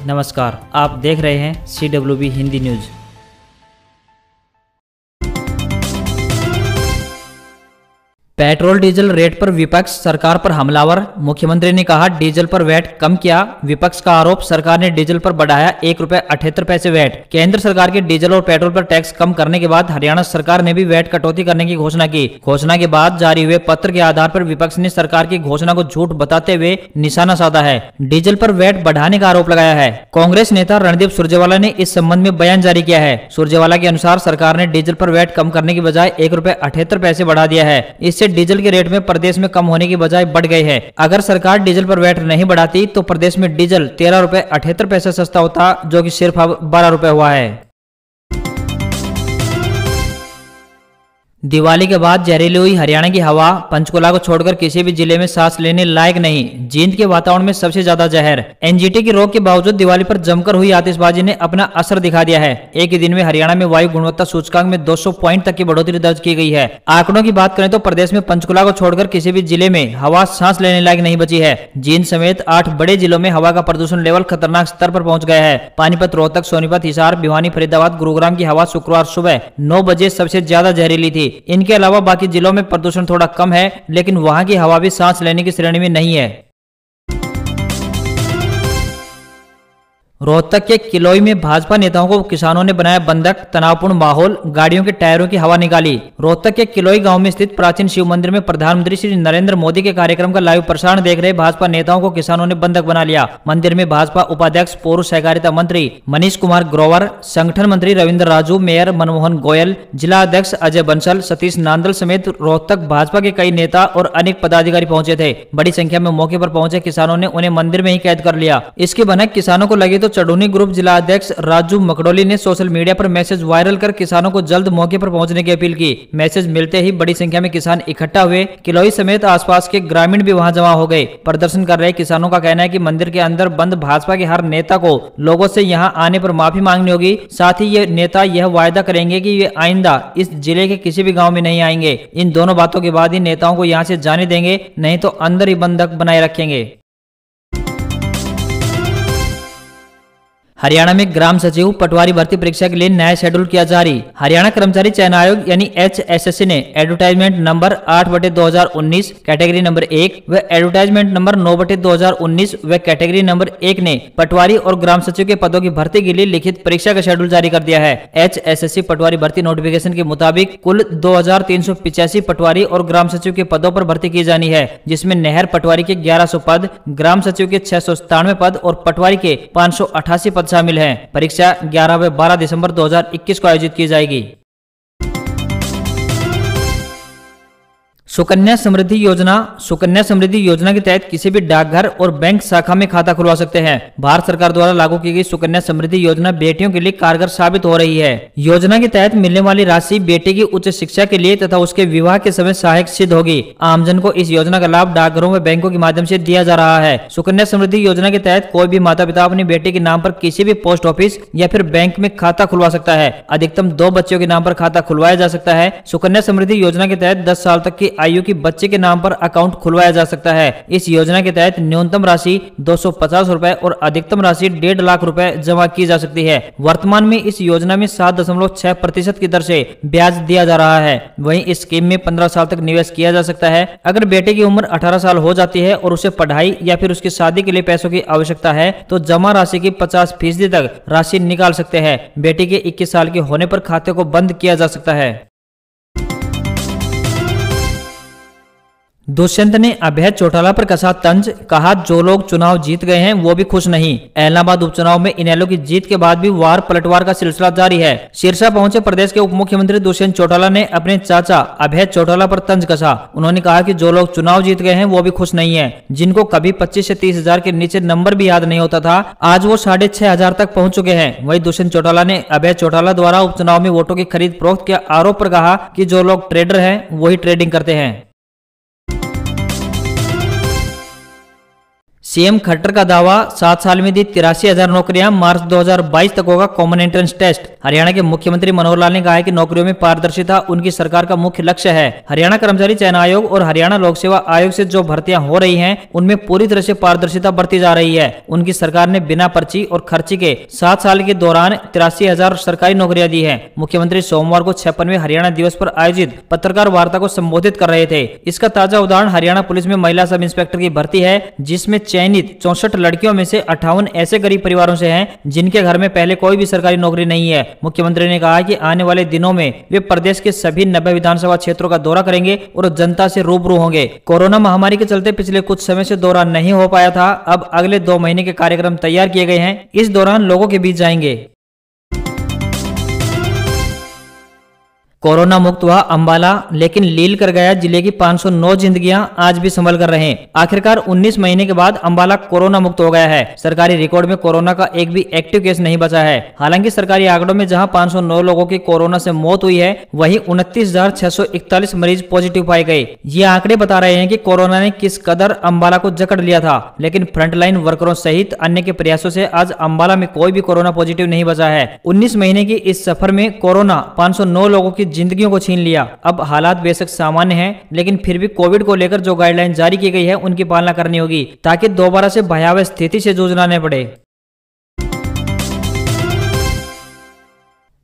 नमस्कार, आप देख रहे हैं CWB Hindi news. Petrol diesel rate पर विपक्ष सरकार पर हमलावर। मुख्यमंत्री ने कहा डीजल पर वैट कम किया। विपक्ष का आरोप, सरकार ने डीजल पर बढ़ाया ₹1.78 वैट। केंद्र सरकार के डीजल और पेट्रोल पर टैक्स कम करने के बाद हरियाणा सरकार ने भी वैट कटौती करने की घोषणा की। घोषणा के बाद जारी हुए पत्र के आधार पर विपक्ष ने सरकार की घोषणा को झूठ बताते हुए निशाना साधा है। डीजल पर वैट बढ़ाने का आरोप लगाया है। कांग्रेस नेता रणदीप सुरजेवाला ने इस संबंध में बयान जारी किया है। सुरजेवाला के अनुसार सरकार ने डीजल पर वैट कम करने की बजाय ₹1.78 बढ़ा दिया है। इससे डीजल के रेट में प्रदेश में कम होने की बजाय बढ़ गए हैं। अगर सरकार डीजल पर वैट नहीं बढ़ाती तो प्रदेश में डीजल ₹13.78 सस्ता होता, जो कि सिर्फ अब ₹12 हुआ है। दिवाली के बाद जहरीली हुई हरियाणा की हवा। पंचकुला को छोड़कर किसी भी जिले में सांस लेने लायक नहीं। जींद के वातावरण में सबसे ज्यादा जहर। एनजीटी की रोक के बावजूद दिवाली पर जमकर हुई आतिशबाजी ने अपना असर दिखा दिया है। एक ही दिन में हरियाणा में वायु गुणवत्ता सूचकांक में 200 पॉइंट तक की बढ़ोतरी दर्ज की गई है। आंकड़ों की बात करें तो प्रदेश में पंचकुला को छोड़कर किसी भी जिले में हवा सांस लेने लायक नहीं बची है। जींद समेत 8 बड़े जिलों में हवा का प्रदूषण लेवल खतरनाक स्तर पर पहुंच गया है। पानीपत, रोहतक, सोनीपत, हिसार, भिवानी, फरीदाबाद, गुरुग्राम की हवा शुक्रवार सुबह 9 बजे सबसे ज्यादा जहरीली थी। इनके अलावा बाकी जिलों में प्रदूषण थोड़ा कम है, लेकिन वहां की हवा भी सांस लेने की श्रेणी में नहीं है। रोहतक के किलोई में भाजपा नेताओं को किसानों ने बनाया बंधक। तनावपूर्ण माहौल, गाड़ियों के टायरों की हवा निकाली। रोहतक के किलोई गांव में स्थित प्राचीन शिव मंदिर में प्रधानमंत्री श्री नरेंद्र मोदी के कार्यक्रम का लाइव प्रसारण देख रहे भाजपा नेताओं को किसानों ने बंधक बना लिया। मंदिर में भाजपा उपाध्यक्ष, पूर्व सहकारिता मंत्री मनीष कुमार ग्रोवर, संगठन मंत्री रविंद्र राजू, मेयर मनमोहन गोयल, जिला अध्यक्ष अजय बंसल, सतीश नांदल समेत रोहतक भाजपा के कई नेता और अनेक पदाधिकारी पहुंचे थे। बड़ी संख्या में मौके पर पहुंचे किसानों ने उन्हें मंदिर में ही कैद कर लिया। इसके भनक किसानों को लगी तो चढ़ूनी ग्रुप जिला अध्यक्ष राजू मकड़ोली ने सोशल मीडिया पर मैसेज वायरल कर किसानों को जल्द मौके पर पहुंचने की अपील की। मैसेज मिलते ही बड़ी संख्या में किसान इकट्ठा हुए। किलोई समेत आसपास के ग्रामीण भी वहां जमा हो गए। प्रदर्शन कर रहे किसानों का कहना है कि मंदिर के अंदर बंद भाजपा के हर नेता को लोगों से यहां आने पर माफी मांगनी होगी। साथ ही ये नेता यह वायदा करेंगे कि वे आइंदा इस जिले के किसी भी गाँव में नहीं आएंगे। इन दोनों बातों के बाद ही नेताओं को यहाँ से जाने देंगे, नहीं तो अंदर ही बंधक बनाए रखेंगे। हरियाणा में ग्राम सचिव पटवारी भर्ती परीक्षा के लिए नया शेड्यूल किया जारी। हरियाणा कर्मचारी चयन आयोग यानी HSSC ने एडवर्टाइजमेंट नंबर 8/2019 कैटेगरी नंबर 1 व एडवर्टाइजमेंट नंबर 9/2019 व कैटेगरी नंबर 1 ने पटवारी और ग्राम सचिव के पदों की भर्ती के लिए लिखित परीक्षा का शेड्यूल जारी कर दिया है। HSSC पटवारी भर्ती नोटिफिकेशन के मुताबिक कुल 2385 पटवारी और ग्राम सचिव के पदों पर भर्ती की जानी है, जिसमें नहर पटवारी के 1100 पद, ग्राम सचिव के 697 पद और पटवारी के 588 पद शामिल हैं। परीक्षा 11 व 12 दिसंबर 2021 को आयोजित की जाएगी। सुकन्या समृद्धि योजना। सुकन्या समृद्धि योजना के तहत किसी भी डाकघर और बैंक शाखा में खाता खुलवा सकते हैं। भारत सरकार द्वारा लागू की गई सुकन्या समृद्धि योजना बेटियों के लिए कारगर साबित हो रही है। योजना के तहत मिलने वाली राशि बेटी की उच्च शिक्षा के लिए तथा उसके विवाह के समय सहायक सिद्ध होगी। आमजन को इस योजना का लाभ डाकघरों व बैंकों के माध्यम से दिया जा रहा है। सुकन्या समृद्धि योजना के तहत कोई भी माता पिता अपनी बेटी के नाम पर किसी भी पोस्ट ऑफिस या फिर बैंक में खाता खुलवा सकता है। अधिकतम 2 बच्चों के नाम पर खाता खुलवाया जा सकता है। सुकन्या समृद्धि योजना के तहत 10 साल तक की आयु की बच्चे के नाम पर अकाउंट खुलवाया जा सकता है। इस योजना के तहत न्यूनतम राशि 250 रुपए और अधिकतम राशि 1.5 लाख रुपए जमा की जा सकती है। वर्तमान में इस योजना में 7.6% की दर से ब्याज दिया जा रहा है। वहीं इस स्कीम में 15 साल तक निवेश किया जा सकता है। अगर बेटे की उम्र 18 साल हो जाती है और उसे पढ़ाई या फिर उसकी शादी के लिए पैसों की आवश्यकता है तो जमा राशि की 50% तक राशि निकाल सकते हैं। बेटी के 21 साल के होने पर खाते को बंद किया जा सकता है। दुष्यंत ने अभय चौटाला पर कसा तंज। कहा जो लोग चुनाव जीत गए हैं वो भी खुश नहीं। इलाहाबाद उपचुनाव में इनेलो की जीत के बाद भी वार पलटवार का सिलसिला जारी है। सिरसा पहुंचे प्रदेश के उप मुख्यमंत्री दुष्यंत चौटाला ने अपने चाचा अभय चौटाला पर तंज कसा। उन्होंने कहा कि जो लोग चुनाव जीत गए हैं वो भी खुश नहीं है। जिनको कभी 25 से 30 हजार के नीचे नंबर भी याद नहीं होता था, आज वो 6,500 तक पहुंच चुके हैं। वही दुष्यंत चौटाला ने अभय चौटाला द्वारा उपचुनाव में वोटों की खरीद फरोख्त के आरोप पर कहा कि जो लोग ट्रेडर हैं वही ट्रेडिंग करते हैं। सीएम खट्टर का दावा, 7 साल में दी 83,000 नौकरियां, मार्च 2022 तक होगा कॉमन एंट्रेंस टेस्ट। हरियाणा के मुख्यमंत्री मनोहर लाल ने कहा है कि नौकरियों में पारदर्शिता उनकी सरकार का मुख्य लक्ष्य है। हरियाणा कर्मचारी चयन आयोग और हरियाणा लोक सेवा आयोग से जो भर्तियां हो रही हैं, उनमें पूरी तरह से पारदर्शिता बरती जा रही है। उनकी सरकार ने बिना पर्ची और खर्ची के 7 साल के दौरान 83,000 सरकारी नौकरियां दी है। मुख्यमंत्री सोमवार को 56वें हरियाणा दिवस पर आयोजित पत्रकार वार्ता को संबोधित कर रहे थे। इसका ताजा उदाहरण हरियाणा पुलिस में महिला सब इंस्पेक्टर की भर्ती है, जिसमें चयनित 64 लड़कियों में से 58 ऐसे गरीब परिवारों से हैं जिनके घर में पहले कोई भी सरकारी नौकरी नहीं है। मुख्यमंत्री ने कहा कि आने वाले दिनों में वे प्रदेश के सभी 90 विधानसभा क्षेत्रों का दौरा करेंगे और जनता से रूबरू होंगे। कोरोना महामारी के चलते पिछले कुछ समय से दौरा नहीं हो पाया था। अब अगले 2 महीने के कार्यक्रम तैयार किए गए हैं। इस दौरान लोगों के बीच जाएंगे। कोरोना मुक्त हुआ अंबाला, लेकिन लील कर गया जिले की 509 जिंदगियां आज भी संभल कर रहे। आखिरकार 19 महीने के बाद अंबाला कोरोना मुक्त हो गया है। सरकारी रिकॉर्ड में कोरोना का एक भी एक्टिव केस नहीं बचा है। हालांकि सरकारी आंकड़ों में जहां 509 लोगों की कोरोना से मौत हुई है, वहीं 29,641 मरीज पॉजिटिव पाए गए। ये आंकड़े बता रहे हैं कि कोरोना ने किस कदर अंबाला को जकड़ लिया था। लेकिन फ्रंटलाइन वर्करों सहित अन्य के प्रयासों से आज अंबाला में कोई भी कोरोना पॉजिटिव नहीं बचा है। 19 महीने की इस सफर में कोरोना 509 लोगों की जिंदगियों को छीन लिया। अब हालात बेशक सामान्य हैं, लेकिन फिर भी कोविड को लेकर जो गाइडलाइन जारी की गई है, उनकी पालना करनी होगी ताकि दोबारा से भयावह स्थिति से जूझना न पड़े।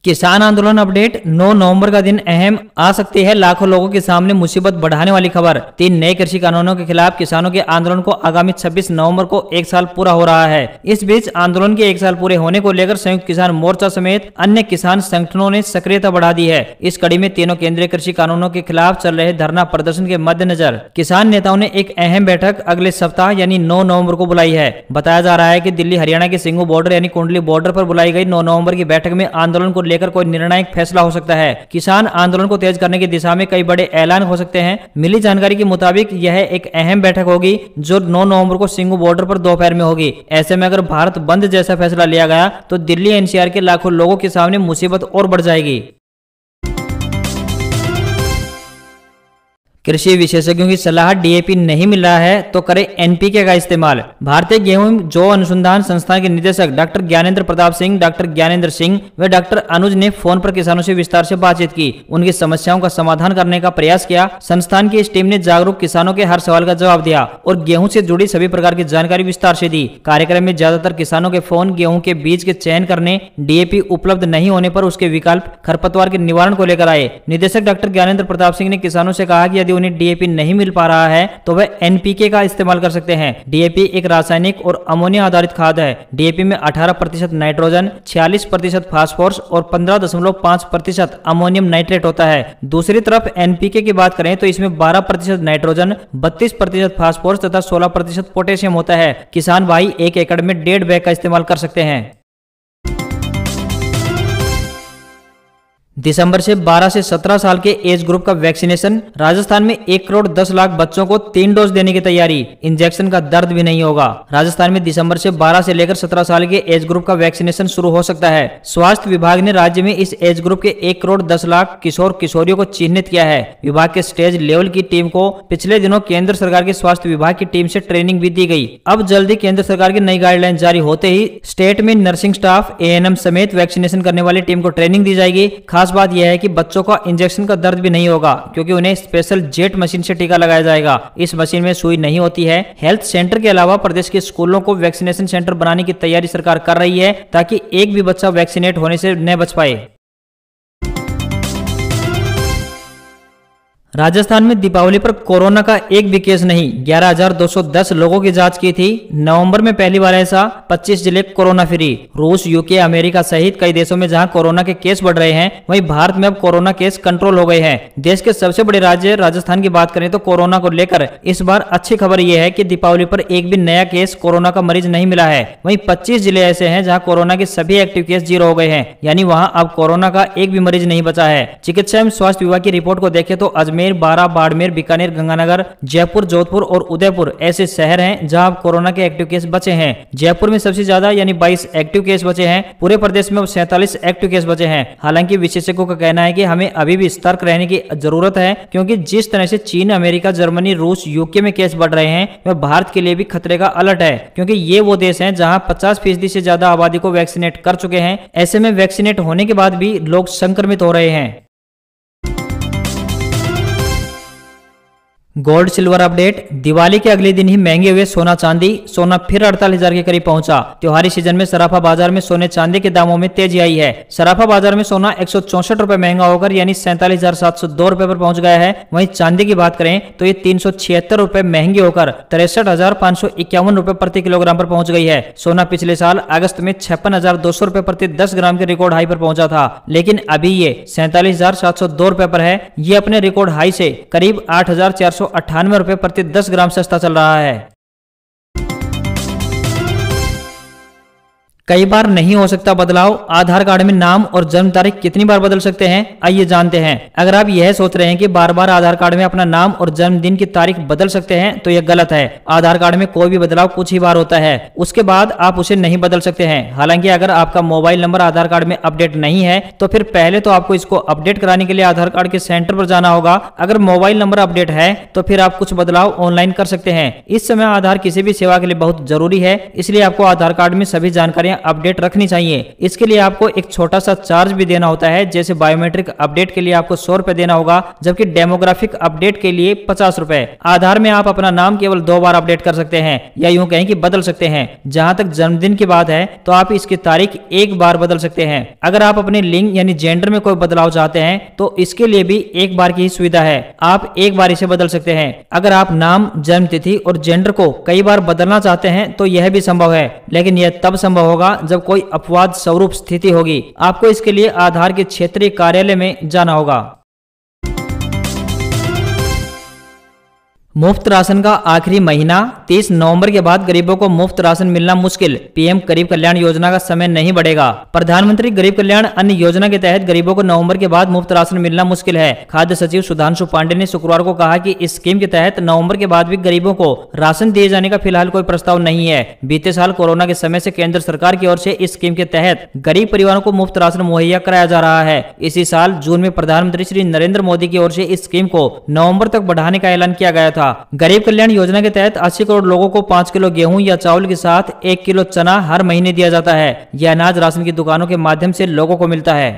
किसान आंदोलन अपडेट, 9 नवंबर का दिन अहम, आ सकती है लाखों लोगों के सामने मुसीबत बढ़ाने वाली खबर। 3 नए कृषि कानूनों के खिलाफ किसानों के आंदोलन को आगामी 26 नवंबर को 1 साल पूरा हो रहा है। इस बीच आंदोलन के 1 साल पूरे होने को लेकर संयुक्त किसान मोर्चा समेत अन्य किसान संगठनों ने सक्रियता बढ़ा दी है। इस कड़ी में तीनों केंद्रीय कृषि कानूनों के खिलाफ चल रहे धरना प्रदर्शन के मद्देनजर किसान नेताओं ने एक अहम बैठक अगले सप्ताह यानी 9 नवंबर को बुलाई है। बताया जा रहा है कि दिल्ली हरियाणा के सिंगू बॉर्डर यानी कुंडली बॉर्डर पर बुलाई गई 9 नवंबर की बैठक में आंदोलन को लेकर कोई निर्णायक फैसला हो सकता है। किसान आंदोलन को तेज करने की दिशा में कई बड़े ऐलान हो सकते हैं। मिली जानकारी के मुताबिक यह एक अहम बैठक होगी जो 9 नवंबर को सिंगू बॉर्डर पर दोपहर में होगी। ऐसे में अगर भारत बंद जैसा फैसला लिया गया तो दिल्ली एनसीआर के लाखों लोगों के सामने मुसीबत और बढ़ जाएगी। कृषि विशेषज्ञों की सलाह, डीएपी नहीं मिल रहा है तो करें एनपीके का इस्तेमाल। भारतीय गेहूं जौ अनुसंधान संस्थान के निदेशक डॉक्टर ज्ञानेंद्र प्रताप सिंह, डॉक्टर ज्ञानेंद्र सिंह व डॉक्टर अनुज ने फोन पर किसानों से विस्तार से बातचीत की, उनकी समस्याओं का समाधान करने का प्रयास किया। संस्थान की इस टीम ने जागरूक किसानों के हर सवाल का जवाब दिया और गेहूं से जुड़ी सभी प्रकार की जानकारी विस्तार से दी। कार्यक्रम में ज्यादातर किसानों के फोन गेहूं के बीज के चयन करने, डीएपी उपलब्ध नहीं होने पर उसके विकल्प, खरपतवार के निवारण को लेकर आए। निदेशक डॉक्टर ज्ञानेंद्र प्रताप सिंह ने किसानों से कहा कि यदि उन्हें डीएपी नहीं मिल पा रहा है तो वह एनपीके का इस्तेमाल कर सकते हैं। डीएपी एक रासायनिक और अमोनिया आधारित खाद है। डीएपी में 18% नाइट्रोजन, 46% फास्फोरस और 15.5% अमोनियम नाइट्रेट होता है। दूसरी तरफ एनपीके की बात करें तो इसमें 12% नाइट्रोजन, 32% फास्फोरस तथा 16% पोटेशियम होता है। किसान भाई 1 एकड़ में 1.5 बैग का इस्तेमाल कर सकते हैं। दिसंबर से 12 से 17 साल के एज ग्रुप का वैक्सीनेशन। राजस्थान में 1 करोड़ 10 लाख बच्चों को 3 डोज देने की तैयारी। इंजेक्शन का दर्द भी नहीं होगा। राजस्थान में दिसंबर से 12 से लेकर 17 साल के एज ग्रुप का वैक्सीनेशन शुरू हो सकता है। स्वास्थ्य विभाग ने राज्य में इस एज ग्रुप के 1 करोड़ 10 लाख किशोर किशोरियों को चिन्हित किया है। विभाग के स्टेज लेवल की टीम को पिछले दिनों केंद्र सरकार के स्वास्थ्य विभाग की टीम से ट्रेनिंग भी दी गई। अब जल्दी केंद्र सरकार की नई गाइडलाइन जारी होते ही स्टेट में नर्सिंग स्टाफ, एएनएम समेत वैक्सीनेशन करने वाली टीम को ट्रेनिंग दी जाएगी। खास बात यह है कि बच्चों का इंजेक्शन का दर्द भी नहीं होगा, क्योंकि उन्हें स्पेशल जेट मशीन से टीका लगाया जाएगा। इस मशीन में सुई नहीं होती है। हेल्थ सेंटर के अलावा प्रदेश के स्कूलों को वैक्सीनेशन सेंटर बनाने की तैयारी सरकार कर रही है, ताकि एक भी बच्चा वैक्सीनेट होने से न बच पाए। राजस्थान में दीपावली पर कोरोना का एक भी केस नहीं। 11,210 लोगों की जांच की थी। नवंबर में पहली बार ऐसा। 25 जिले कोरोना फ्री। रूस, यूके, अमेरिका सहित कई देशों में जहां कोरोना के केस बढ़ रहे हैं, वहीं भारत में अब कोरोना केस कंट्रोल हो गए हैं। देश के सबसे बड़े राज्य राजस्थान की बात करें तो कोरोना को लेकर इस बार अच्छी खबर यह है कि दीपावली पर एक भी नया केस कोरोना का मरीज नहीं मिला है। वहीं 25 जिले ऐसे हैं जहाँ कोरोना के सभी एक्टिव केस 0 हो गए हैं, यानी वहाँ अब कोरोना का एक भी मरीज नहीं बचा है। चिकित्सा एवं स्वास्थ्य विभाग की रिपोर्ट को देखें तो अजमेर, अजमेर, बारा, बाड़मेर, बीकानेर, गंगानगर, जयपुर, जोधपुर और उदयपुर ऐसे शहर हैं जहां कोरोना के एक्टिव केस बचे हैं। जयपुर में सबसे ज्यादा यानी 22 एक्टिव केस बचे हैं। पूरे प्रदेश में 47 एक्टिव केस बचे हैं। हालांकि विशेषज्ञों का कहना है कि हमें अभी भी सतर्क रहने की जरूरत है, क्योंकि जिस तरह से चीन, अमेरिका, जर्मनी, रूस, यूके में केस बढ़ रहे हैं वह भारत के लिए भी खतरे का अलर्ट है, क्योंकि ये वो देश हैं जहां 50% से ज्यादा आबादी को वैक्सीनेट कर चुके हैं। ऐसे में वैक्सीनेट होने के बाद भी लोग संक्रमित हो रहे हैं। Gold silver update. दिवाली के अगले दिन ही महंगे हुए सोना चांदी। सोना फिर 48,000 के करीब पहुंचा। त्योहारी सीजन में सराफा बाजार में सोने चांदी के दामों में तेजी आई है। सराफा बाजार में सोना 164 रुपए महंगा होकर यानी 47,702 रुपए पर पहुंच गया है। वहीं चांदी की बात करें तो ये 376 रुपए महंगी होकर 63,551 रुपए प्रति किलोग्राम पर पहुंच गई है। सोना पिछले साल अगस्त में 56,200 रुपए प्रति 10 ग्राम के रिकॉर्ड हाई पर पहुंचा था, लेकिन अभी ये 47,702 रुपए पर है। ये अपने रिकॉर्ड हाई से करीब 8,498 रुपए प्रति 10 ग्राम सस्ता चल रहा है। कई बार नहीं हो सकता बदलाव। आधार कार्ड में नाम और जन्म तारीख कितनी बार बदल सकते हैं, आइए जानते हैं। अगर आप यह सोच रहे हैं कि बार बार आधार कार्ड में अपना नाम और जन्मदिन की तारीख बदल सकते हैं तो यह गलत है। आधार कार्ड में कोई भी बदलाव कुछ ही बार होता है, उसके बाद आप उसे नहीं बदल सकते हैं। हालांकि अगर आपका मोबाइल नंबर आधार कार्ड में अपडेट नहीं है तो फिर पहले तो आपको इसको अपडेट कराने के लिए आधार कार्ड के सेंटर पर जाना होगा। अगर मोबाइल नंबर अपडेट है तो फिर आप कुछ बदलाव ऑनलाइन कर सकते हैं। इस समय आधार किसी भी सेवा के लिए बहुत जरूरी है, इसलिए आपको आधार कार्ड में सभी जानकारियां अपडेट रखनी चाहिए। इसके लिए आपको एक छोटा सा चार्ज भी देना होता है। जैसे बायोमेट्रिक अपडेट के लिए आपको 100 रुपए देना होगा, जबकि डेमोग्राफिक अपडेट के लिए 50 रुपए। आधार में आप अपना नाम केवल 2 बार अपडेट कर सकते हैं, या यूं कहें कि बदल सकते हैं। जहां तक जन्मदिन की बात है तो आप इसकी तारीख 1 बार बदल सकते हैं। अगर आप अपने लिंग यानी जेंडर में कोई बदलाव चाहते हैं तो इसके लिए भी 1 बार की ही सुविधा है। आप 1 बार इसे बदल सकते हैं। अगर आप नाम, जन्म तिथि और जेंडर को कई बार बदलना चाहते हैं तो यह भी संभव है, लेकिन यह तब संभव होगा जब कोई अपवाद स्वरूप स्थिति होगी। आपको इसके लिए आधार के क्षेत्रीय कार्यालय में जाना होगा। मुफ्त राशन का आखिरी महीना। 30 नवंबर के बाद गरीबों को मुफ्त राशन मिलना मुश्किल। पीएम गरीब कल्याण योजना का समय नहीं बढ़ेगा। प्रधानमंत्री गरीब कल्याण अन्न योजना के तहत गरीबों को नवंबर के बाद मुफ्त राशन मिलना मुश्किल है। खाद्य सचिव सुधांशु पांडे ने शुक्रवार को कहा कि इस स्कीम के तहत नवंबर के बाद भी गरीबों को राशन दिए जाने का फिलहाल कोई प्रस्ताव नहीं है। बीते साल कोरोना के समय से केंद्र सरकार की ओर से इस स्कीम के तहत गरीब परिवारों को मुफ्त राशन मुहैया कराया जा रहा है। इसी साल जून में प्रधानमंत्री श्री नरेंद्र मोदी की ओर से इस स्कीम को नवंबर तक बढ़ाने का ऐलान किया गया था। गरीब कल्याण योजना के तहत 80 करोड़ लोगों को 5 किलो गेहूं या चावल के साथ 1 किलो चना हर महीने दिया जाता है। यह अनाज राशन की दुकानों के माध्यम से लोगों को मिलता है।